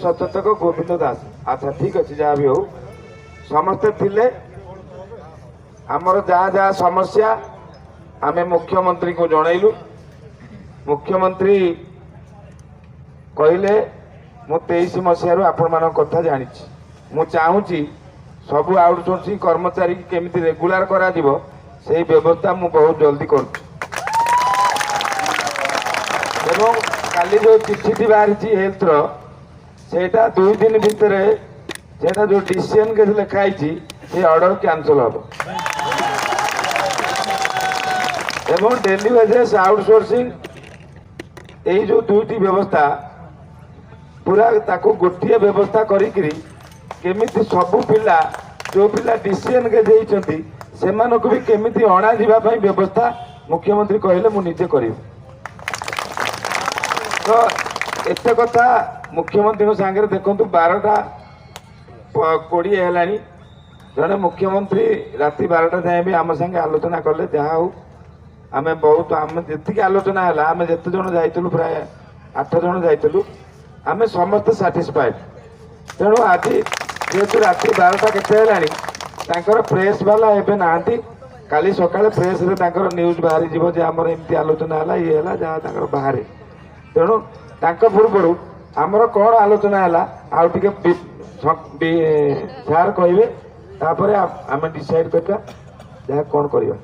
सचेतक गोविंद दास। अच्छा ठीक अच्छे जहाँ भी हो समस्ते थिले आमर जहाँ जहाँ समस्या आमे मुख्यमंत्री को जनइलु। मुख्यमंत्री कहले मु 23 मसीह आपण मान कथा जानी मु चाहूँगी सबू आउटसोर्सिंग कर्मचारी केमिति रेगुलर करा दिबो सेही व्यवस्था मु बहुत जल्दी कर। काली जो चिठी बाहरी हेल्थ सेटा 2 दिन भितर सेटा जो डिसीजन के लिखाई से ऑर्डर कैंसल हम एवं डेली वेजेस आउटसोर्सिंग यही जो 2टी व्यवस्था पूरा ताको गोटे व्यवस्था करिकरी केमिति सबु पिला जो पिला डिसीजन के देइचंती सेमानक भी केमिति अणा जिबा पई व्यवस्था मुख्यमंत्री कहले मु निजे करी। तो एते कथा मुख्यमंत्री सांगे देखु 12:20 है जड़े मुख्यमंत्री राति 12टा जाए भी आम संगे आलोचना कले जहाँ हो आम बहुत आम जी आलोचना है आम जिते जन जाइलु प्राय 8 जन जाइलु आम समस्त साटिस्फाइड। तेणु आज जेहेतु राति 12टा के प्रेस वाला एवं ना काली सकाଳେ प्रेस रे न्यूज बाहरी जीव जे आमर एमती आलोचना है ये है जहाँ बाहर। तेणु पूर्व आमर कौन आलोचना है आउ टे सार कहे आम डिसाइड करवा जहाँ कौन करवा।